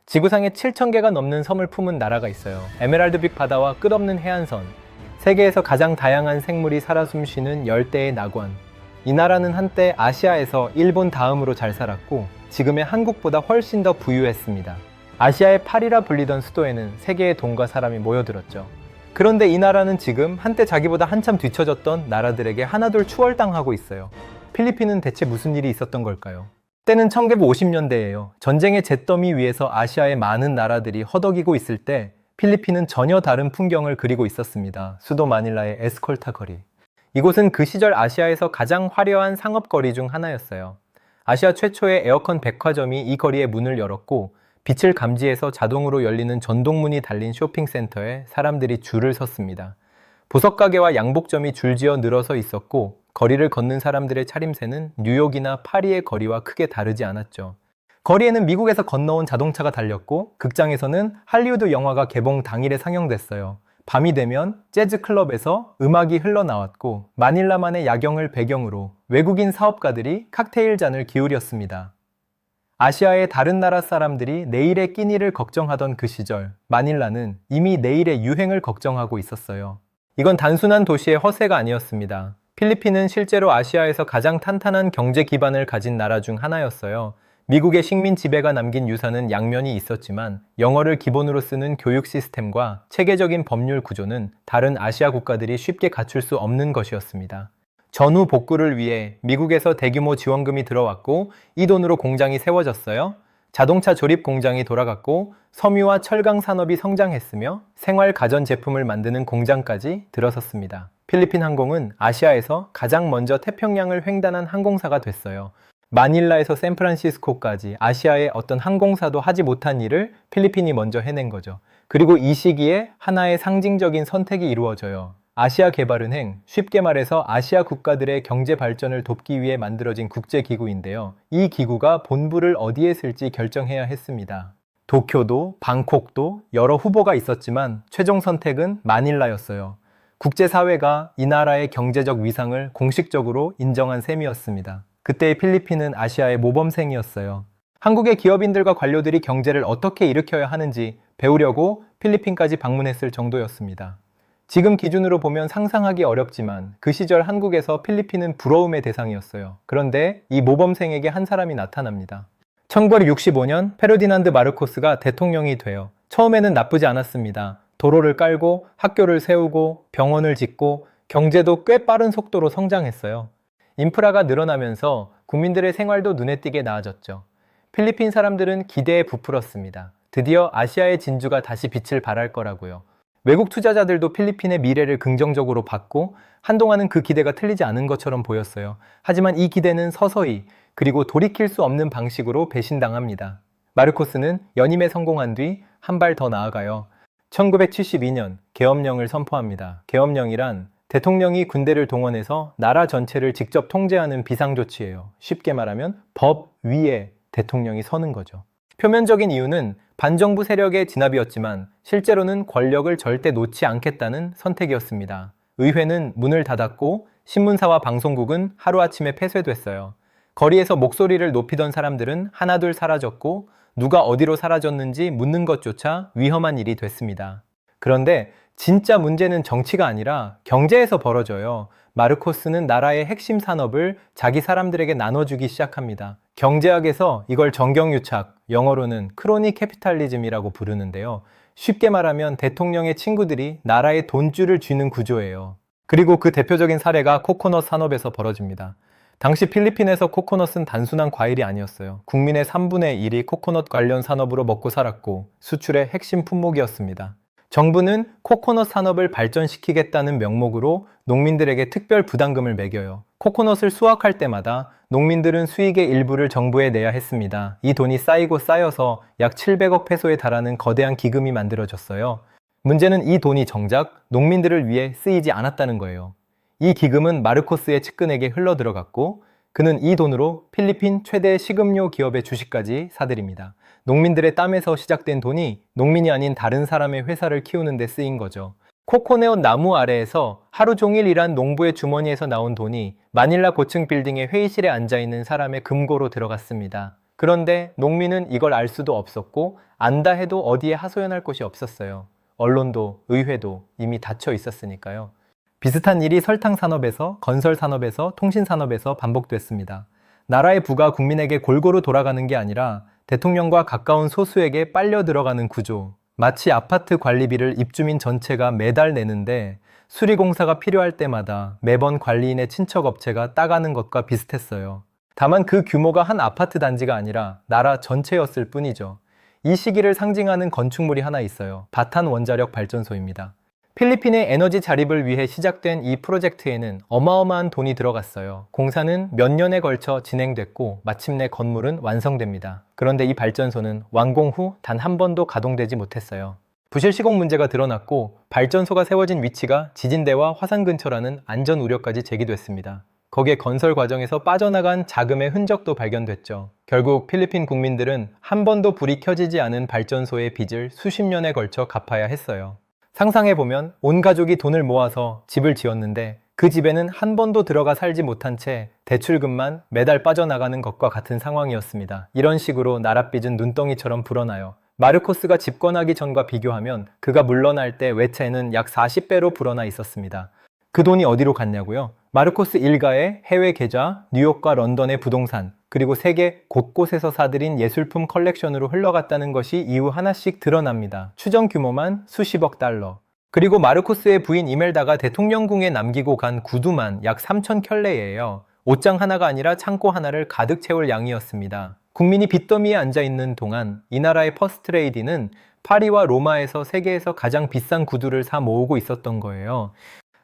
지구상에 7,000개가 넘는 섬을 품은 나라가 있어요. 에메랄드빛 바다와 끝없는 해안선, 세계에서 가장 다양한 생물이 살아 숨쉬는 열대의 낙원. 이 나라는 한때 아시아에서 일본 다음으로 잘 살았고 지금의 한국보다 훨씬 더 부유했습니다. 아시아의 파리라 불리던 수도에는 세계의 돈과 사람이 모여들었죠. 그런데 이 나라는 지금 한때 자기보다 한참 뒤처졌던 나라들에게 하나둘 추월당하고 있어요. 필리핀은 대체 무슨 일이 있었던 걸까요? 때는 1950년대예요. 전쟁의 잿더미 위에서 아시아의 많은 나라들이 허덕이고 있을 때 필리핀은 전혀 다른 풍경을 그리고 있었습니다. 수도 마닐라의 에스콜타 거리. 이곳은 그 시절 아시아에서 가장 화려한 상업거리 중 하나였어요. 아시아 최초의 에어컨 백화점이 이 거리에 문을 열었고 빛을 감지해서 자동으로 열리는 전동문이 달린 쇼핑센터에 사람들이 줄을 섰습니다. 보석가게와 양복점이 줄지어 늘어서 있었고 거리를 걷는 사람들의 차림새는 뉴욕이나 파리의 거리와 크게 다르지 않았죠. 거리에는 미국에서 건너온 자동차가 달렸고 극장에서는 할리우드 영화가 개봉 당일에 상영됐어요. 밤이 되면 재즈 클럽에서 음악이 흘러나왔고 마닐라만의 야경을 배경으로 외국인 사업가들이 칵테일 잔을 기울였습니다. 아시아의 다른 나라 사람들이 내일의 끼니를 걱정하던 그 시절, 마닐라는 이미 내일의 유행을 걱정하고 있었어요. 이건 단순한 도시의 허세가 아니었습니다. 필리핀은 실제로 아시아에서 가장 탄탄한 경제 기반을 가진 나라 중 하나였어요. 미국의 식민 지배가 남긴 유산은 양면이 있었지만 영어를 기본으로 쓰는 교육 시스템과 체계적인 법률 구조는 다른 아시아 국가들이 쉽게 갖출 수 없는 것이었습니다. 전후 복구를 위해 미국에서 대규모 지원금이 들어왔고 이 돈으로 공장이 세워졌어요. 자동차 조립 공장이 돌아갔고 섬유와 철강 산업이 성장했으며 생활 가전 제품을 만드는 공장까지 들어섰습니다. 필리핀 항공은 아시아에서 가장 먼저 태평양을 횡단한 항공사가 됐어요. 마닐라에서 샌프란시스코까지 아시아의 어떤 항공사도 하지 못한 일을 필리핀이 먼저 해낸 거죠. 그리고 이 시기에 하나의 상징적인 선택이 이루어져요. 아시아 개발은행, 쉽게 말해서 아시아 국가들의 경제 발전을 돕기 위해 만들어진 국제기구인데요. 이 기구가 본부를 어디에 쓸지 결정해야 했습니다. 도쿄도, 방콕도 여러 후보가 있었지만 최종 선택은 마닐라였어요. 국제사회가 이 나라의 경제적 위상을 공식적으로 인정한 셈이었습니다. 그때의 필리핀은 아시아의 모범생이었어요. 한국의 기업인들과 관료들이 경제를 어떻게 일으켜야 하는지 배우려고 필리핀까지 방문했을 정도였습니다. 지금 기준으로 보면 상상하기 어렵지만 그 시절 한국에서 필리핀은 부러움의 대상이었어요. 그런데 이 모범생에게 한 사람이 나타납니다. 1965년 페르디난드 마르코스가 대통령이 돼요. 처음에는 나쁘지 않았습니다. 도로를 깔고 학교를 세우고 병원을 짓고 경제도 꽤 빠른 속도로 성장했어요. 인프라가 늘어나면서 국민들의 생활도 눈에 띄게 나아졌죠. 필리핀 사람들은 기대에 부풀었습니다. 드디어 아시아의 진주가 다시 빛을 발할 거라고요. 외국 투자자들도 필리핀의 미래를 긍정적으로 봤고 한동안은 그 기대가 틀리지 않은 것처럼 보였어요. 하지만 이 기대는 서서히 그리고 돌이킬 수 없는 방식으로 배신당합니다. 마르코스는 연임에 성공한 뒤 한 발 더 나아가요. 1972년 계엄령을 선포합니다. 계엄령이란 대통령이 군대를 동원해서 나라 전체를 직접 통제하는 비상조치예요. 쉽게 말하면 법 위에 대통령이 서는 거죠. 표면적인 이유는 반정부 세력의 진압이었지만 실제로는 권력을 절대 놓지 않겠다는 선택이었습니다. 의회는 문을 닫았고 신문사와 방송국은 하루아침에 폐쇄됐어요. 거리에서 목소리를 높이던 사람들은 하나둘 사라졌고 누가 어디로 사라졌는지 묻는 것조차 위험한 일이 됐습니다. 그런데 진짜 문제는 정치가 아니라 경제에서 벌어져요. 마르코스는 나라의 핵심 산업을 자기 사람들에게 나눠주기 시작합니다. 경제학에서 이걸 정경유착, 영어로는 크로니 캐피탈리즘이라고 부르는데요. 쉽게 말하면 대통령의 친구들이 나라의 돈줄을 쥐는 구조예요. 그리고 그 대표적인 사례가 코코넛 산업에서 벌어집니다. 당시 필리핀에서 코코넛은 단순한 과일이 아니었어요. 국민의 3분의 1이 코코넛 관련 산업으로 먹고 살았고 수출의 핵심 품목이었습니다. 정부는 코코넛 산업을 발전시키겠다는 명목으로 농민들에게 특별 부담금을 매겨요. 코코넛을 수확할 때마다 농민들은 수익의 일부를 정부에 내야 했습니다. 이 돈이 쌓이고 쌓여서 약 700억 페소에 달하는 거대한 기금이 만들어졌어요. 문제는 이 돈이 정작 농민들을 위해 쓰이지 않았다는 거예요. 이 기금은 마르코스의 측근에게 흘러들어갔고 그는 이 돈으로 필리핀 최대 식음료 기업의 주식까지 사들입니다. 농민들의 땀에서 시작된 돈이 농민이 아닌 다른 사람의 회사를 키우는 데 쓰인 거죠. 코코넛 나무 아래에서 하루 종일 일한 농부의 주머니에서 나온 돈이 마닐라 고층 빌딩의 회의실에 앉아있는 사람의 금고로 들어갔습니다. 그런데 농민은 이걸 알 수도 없었고 안다 해도 어디에 하소연할 곳이 없었어요. 언론도 의회도 이미 닫혀 있었으니까요. 비슷한 일이 설탕 산업에서, 건설 산업에서, 통신 산업에서 반복됐습니다. 나라의 부가 국민에게 골고루 돌아가는 게 아니라 대통령과 가까운 소수에게 빨려 들어가는 구조. 마치 아파트 관리비를 입주민 전체가 매달 내는데 수리공사가 필요할 때마다 매번 관리인의 친척 업체가 따가는 것과 비슷했어요. 다만 그 규모가 한 아파트 단지가 아니라 나라 전체였을 뿐이죠. 이 시기를 상징하는 건축물이 하나 있어요. 바탄 원자력 발전소입니다. 필리핀의 에너지 자립을 위해 시작된 이 프로젝트에는 어마어마한 돈이 들어갔어요. 공사는 몇 년에 걸쳐 진행됐고 마침내 건물은 완성됩니다. 그런데 이 발전소는 완공 후 단 한 번도 가동되지 못했어요. 부실 시공 문제가 드러났고 발전소가 세워진 위치가 지진대와 화산 근처라는 안전 우려까지 제기됐습니다. 거기에 건설 과정에서 빠져나간 자금의 흔적도 발견됐죠. 결국 필리핀 국민들은 한 번도 불이 켜지지 않은 발전소의 빚을 수십 년에 걸쳐 갚아야 했어요. 상상해보면 온 가족이 돈을 모아서 집을 지었는데 그 집에는 한 번도 들어가 살지 못한 채 대출금만 매달 빠져나가는 것과 같은 상황이었습니다. 이런 식으로 나랏빚은 눈덩이처럼 불어나요. 마르코스가 집권하기 전과 비교하면 그가 물러날 때 외채는 약 40배로 불어나 있었습니다. 그 돈이 어디로 갔냐고요? 마르코스 일가의 해외 계좌, 뉴욕과 런던의 부동산, 그리고 세계 곳곳에서 사들인 예술품 컬렉션으로 흘러갔다는 것이 이후 하나씩 드러납니다. 추정 규모만 수십억 달러. 그리고 마르코스의 부인 이멜다가 대통령궁에 남기고 간 구두만 약 3천 켤레예요. 옷장 하나가 아니라 창고 하나를 가득 채울 양이었습니다. 국민이 빚더미에 앉아있는 동안 이 나라의 퍼스트레이디는 파리와 로마에서 세계에서 가장 비싼 구두를 사 모으고 있었던 거예요.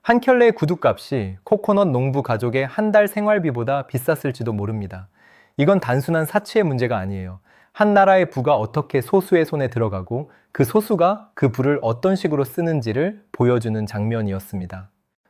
한 켤레의 구두값이 코코넛 농부 가족의 한 달 생활비보다 비쌌을지도 모릅니다. 이건 단순한 사치의 문제가 아니에요. 한 나라의 부가 어떻게 소수의 손에 들어가고 그 소수가 그 부를 어떤 식으로 쓰는지를 보여주는 장면이었습니다.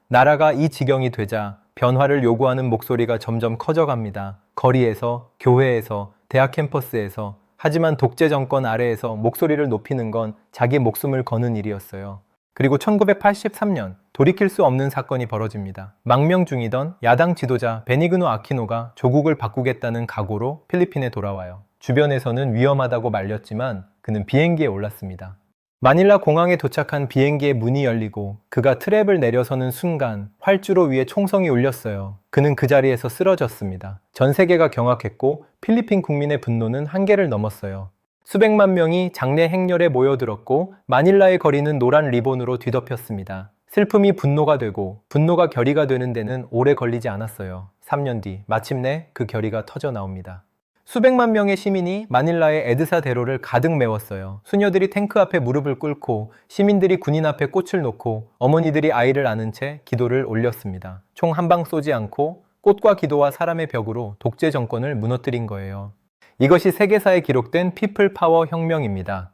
나라가 이 지경이 되자 변화를 요구하는 목소리가 점점 커져갑니다. 거리에서, 교회에서, 대학 캠퍼스에서. 하지만 독재 정권 아래에서 목소리를 높이는 건 자기 목숨을 거는 일이었어요. 그리고 1983년 돌이킬 수 없는 사건이 벌어집니다. 망명 중이던 야당 지도자 베니그노 아키노가 조국을 바꾸겠다는 각오로 필리핀에 돌아와요. 주변에서는 위험하다고 말렸지만 그는 비행기에 올랐습니다. 마닐라 공항에 도착한 비행기의 문이 열리고 그가 트랩을 내려서는 순간 활주로 위에 총성이 울렸어요. 그는 그 자리에서 쓰러졌습니다. 전 세계가 경악했고 필리핀 국민의 분노는 한계를 넘었어요. 수백만 명이 장례 행렬에 모여들었고 마닐라의 거리는 노란 리본으로 뒤덮였습니다. 슬픔이 분노가 되고 분노가 결의가 되는 데는 오래 걸리지 않았어요. 3년 뒤 마침내 그 결의가 터져 나옵니다. 수백만 명의 시민이 마닐라의 에드사 대로를 가득 메웠어요. 수녀들이 탱크 앞에 무릎을 꿇고 시민들이 군인 앞에 꽃을 놓고 어머니들이 아이를 안은 채 기도를 올렸습니다. 총 한 방 쏘지 않고 꽃과 기도와 사람의 벽으로 독재 정권을 무너뜨린 거예요. 이것이 세계사에 기록된 피플 파워 혁명입니다.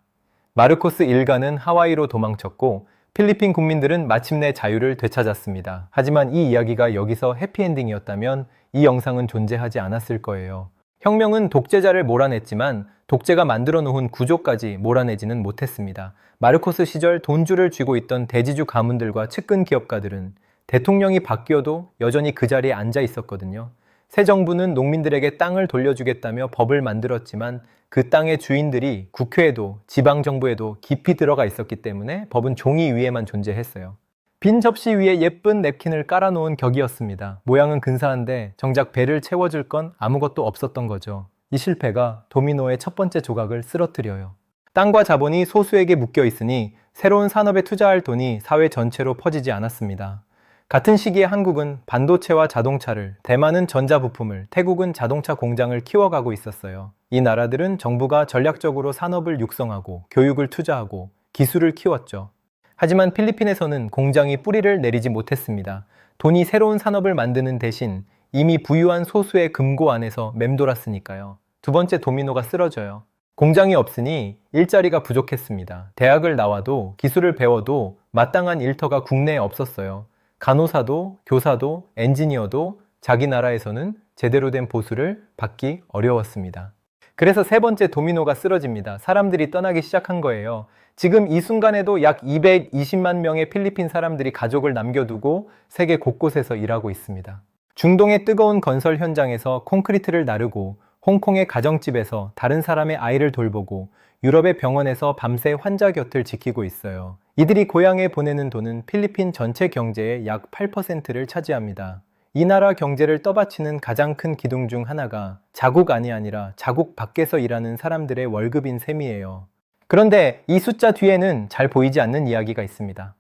마르코스 일가는 하와이로 도망쳤고 필리핀 국민들은 마침내 자유를 되찾았습니다. 하지만 이 이야기가 여기서 해피엔딩이었다면 이 영상은 존재하지 않았을 거예요. 혁명은 독재자를 몰아냈지만 독재가 만들어 놓은 구조까지 몰아내지는 못했습니다. 마르코스 시절 돈줄을 쥐고 있던 대지주 가문들과 측근 기업가들은 대통령이 바뀌어도 여전히 그 자리에 앉아 있었거든요. 새 정부는 농민들에게 땅을 돌려주겠다며 법을 만들었지만 그 땅의 주인들이 국회에도 지방정부에도 깊이 들어가 있었기 때문에 법은 종이 위에만 존재했어요. 빈 접시 위에 예쁜 냅킨을 깔아놓은 격이었습니다. 모양은 근사한데 정작 배를 채워줄 건 아무것도 없었던 거죠. 이 실패가 도미노의 첫 번째 조각을 쓰러뜨려요. 땅과 자본이 소수에게 묶여 있으니 새로운 산업에 투자할 돈이 사회 전체로 퍼지지 않았습니다. 같은 시기에 한국은 반도체와 자동차를, 대만은 전자부품을, 태국은 자동차 공장을 키워가고 있었어요. 이 나라들은 정부가 전략적으로 산업을 육성하고 교육을 투자하고 기술을 키웠죠. 하지만 필리핀에서는 공장이 뿌리를 내리지 못했습니다. 돈이 새로운 산업을 만드는 대신 이미 부유한 소수의 금고 안에서 맴돌았으니까요. 두 번째 도미노가 쓰러져요. 공장이 없으니 일자리가 부족했습니다. 대학을 나와도 기술을 배워도 마땅한 일터가 국내에 없었어요. 간호사도 교사도 엔지니어도 자기 나라에서는 제대로 된 보수를 받기 어려웠습니다. 그래서 세 번째 도미노가 쓰러집니다. 사람들이 떠나기 시작한 거예요. 지금 이 순간에도 약 220만 명의 필리핀 사람들이 가족을 남겨두고 세계 곳곳에서 일하고 있습니다. 중동의 뜨거운 건설 현장에서 콘크리트를 나르고 홍콩의 가정집에서 다른 사람의 아이를 돌보고 유럽의 병원에서 밤새 환자 곁을 지키고 있어요. 이들이 고향에 보내는 돈은 필리핀 전체 경제의 약 8%를 차지합니다. 이 나라 경제를 떠받치는 가장 큰 기둥 중 하나가 자국 안이 아니라 자국 밖에서 일하는 사람들의 월급인 셈이에요. 그런데 이 숫자 뒤에는 잘 보이지 않는 이야기가 있습니다.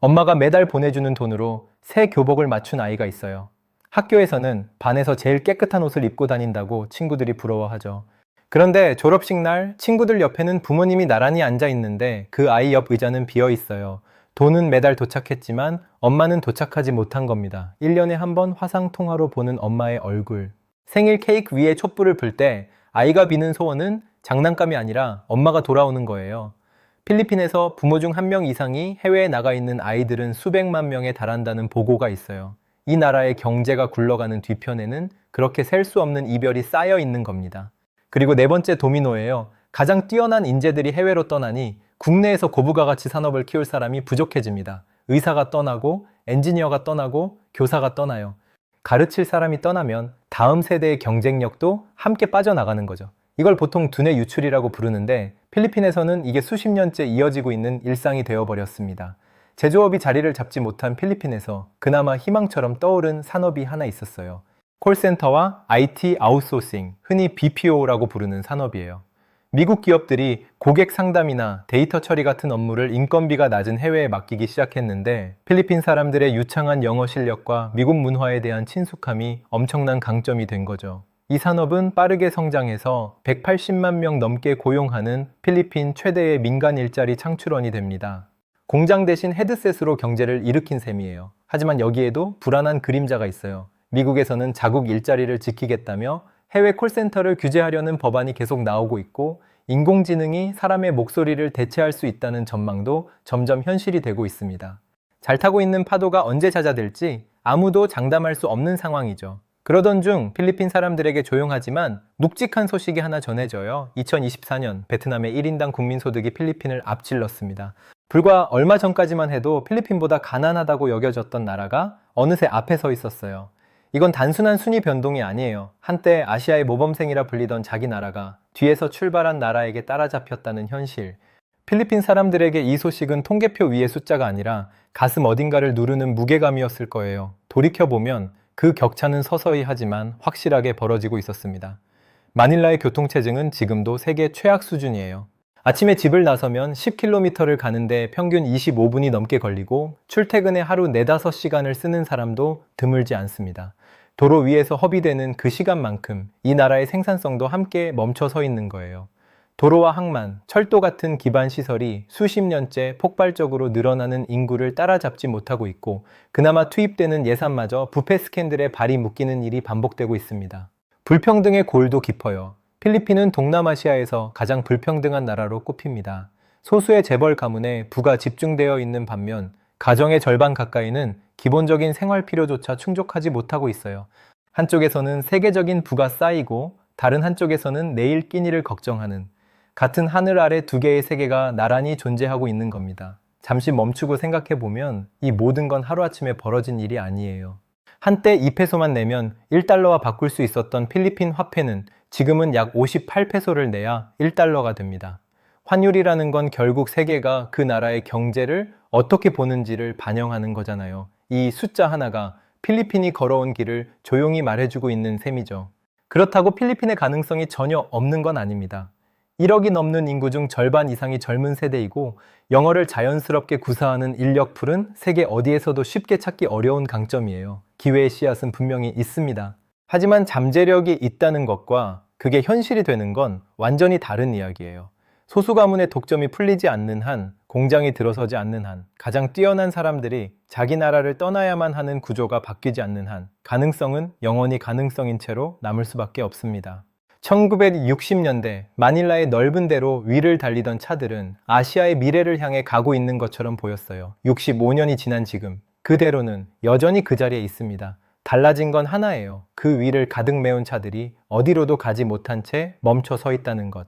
엄마가 매달 보내주는 돈으로 새 교복을 맞춘 아이가 있어요. 학교에서는 반에서 제일 깨끗한 옷을 입고 다닌다고 친구들이 부러워하죠. 그런데 졸업식 날 친구들 옆에는 부모님이 나란히 앉아 있는데 그 아이 옆 의자는 비어 있어요. 돈은 매달 도착했지만 엄마는 도착하지 못한 겁니다. 1년에 한 번 화상 통화로 보는 엄마의 얼굴. 생일 케이크 위에 촛불을 불 때 아이가 비는 소원은 장난감이 아니라 엄마가 돌아오는 거예요. 필리핀에서 부모 중 한 명 이상이 해외에 나가 있는 아이들은 수백만 명에 달한다는 보고가 있어요. 이 나라의 경제가 굴러가는 뒤편에는 그렇게 셀 수 없는 이별이 쌓여 있는 겁니다. 그리고 네 번째 도미노예요. 가장 뛰어난 인재들이 해외로 떠나니 국내에서 고부가가치 산업을 키울 사람이 부족해집니다. 의사가 떠나고 엔지니어가 떠나고 교사가 떠나요. 가르칠 사람이 떠나면 다음 세대의 경쟁력도 함께 빠져나가는 거죠. 이걸 보통 두뇌 유출이라고 부르는데 필리핀에서는 이게 수십 년째 이어지고 있는 일상이 되어버렸습니다. 제조업이 자리를 잡지 못한 필리핀에서 그나마 희망처럼 떠오른 산업이 하나 있었어요. 콜센터와 IT 아웃소싱, 흔히 BPO라고 부르는 산업이에요. 미국 기업들이 고객 상담이나 데이터 처리 같은 업무를 인건비가 낮은 해외에 맡기기 시작했는데 필리핀 사람들의 유창한 영어 실력과 미국 문화에 대한 친숙함이 엄청난 강점이 된 거죠. 이 산업은 빠르게 성장해서 180만 명 넘게 고용하는 필리핀 최대의 민간 일자리 창출원이 됩니다. 공장 대신 헤드셋으로 경제를 일으킨 셈이에요. 하지만 여기에도 불안한 그림자가 있어요. 미국에서는 자국 일자리를 지키겠다며 해외 콜센터를 규제하려는 법안이 계속 나오고 있고 인공지능이 사람의 목소리를 대체할 수 있다는 전망도 점점 현실이 되고 있습니다. 잘 타고 있는 파도가 언제 잦아들지 아무도 장담할 수 없는 상황이죠. 그러던 중 필리핀 사람들에게 조용하지만 묵직한 소식이 하나 전해져요. 2024년 베트남의 1인당 국민소득이 필리핀을 앞질렀습니다. 불과 얼마 전까지만 해도 필리핀보다 가난하다고 여겨졌던 나라가 어느새 앞에 서 있었어요. 이건 단순한 순위 변동이 아니에요. 한때 아시아의 모범생이라 불리던 자기 나라가 뒤에서 출발한 나라에게 따라잡혔다는 현실. 필리핀 사람들에게 이 소식은 통계표 위의 숫자가 아니라 가슴 어딘가를 누르는 무게감이었을 거예요. 돌이켜보면 그 격차는 서서히 하지만 확실하게 벌어지고 있었습니다. 마닐라의 교통체증은 지금도 세계 최악 수준이에요. 아침에 집을 나서면 10km를 가는데 평균 25분이 넘게 걸리고 출퇴근에 하루 4-5시간을 쓰는 사람도 드물지 않습니다. 도로 위에서 허비되는 그 시간만큼 이 나라의 생산성도 함께 멈춰 서 있는 거예요. 도로와 항만, 철도 같은 기반 시설이 수십 년째 폭발적으로 늘어나는 인구를 따라잡지 못하고 있고 그나마 투입되는 예산마저 부패 스캔들에 발이 묶이는 일이 반복되고 있습니다. 불평등의 골도 깊어요. 필리핀은 동남아시아에서 가장 불평등한 나라로 꼽힙니다. 소수의 재벌 가문에 부가 집중되어 있는 반면 가정의 절반 가까이는 기본적인 생활 필요조차 충족하지 못하고 있어요. 한쪽에서는 세계적인 부가 쌓이고 다른 한쪽에서는 내일 끼니를 걱정하는 같은 하늘 아래 두 개의 세계가 나란히 존재하고 있는 겁니다. 잠시 멈추고 생각해보면 이 모든 건 하루아침에 벌어진 일이 아니에요. 한때 2페소만 내면 1달러와 바꿀 수 있었던 필리핀 화폐는 지금은 약 58페소를 내야 1달러가 됩니다. 환율이라는 건 결국 세계가 그 나라의 경제를 어떻게 보는지를 반영하는 거잖아요. 이 숫자 하나가 필리핀이 걸어온 길을 조용히 말해주고 있는 셈이죠. 그렇다고 필리핀의 가능성이 전혀 없는 건 아닙니다. 1억이 넘는 인구 중 절반 이상이 젊은 세대이고 영어를 자연스럽게 구사하는 인력풀은 세계 어디에서도 쉽게 찾기 어려운 강점이에요. 기회의 씨앗은 분명히 있습니다. 하지만 잠재력이 있다는 것과 그게 현실이 되는 건 완전히 다른 이야기예요. 소수 가문의 독점이 풀리지 않는 한, 공장이 들어서지 않는 한, 가장 뛰어난 사람들이 자기 나라를 떠나야만 하는 구조가 바뀌지 않는 한, 가능성은 영원히 가능성인 채로 남을 수밖에 없습니다. 1960년대 마닐라의 넓은 대로 위를 달리던 차들은 아시아의 미래를 향해 가고 있는 것처럼 보였어요. 65년이 지난 지금 그 대로는 여전히 그 자리에 있습니다. 달라진 건 하나예요. 그 위를 가득 메운 차들이 어디로도 가지 못한 채 멈춰 서 있다는 것.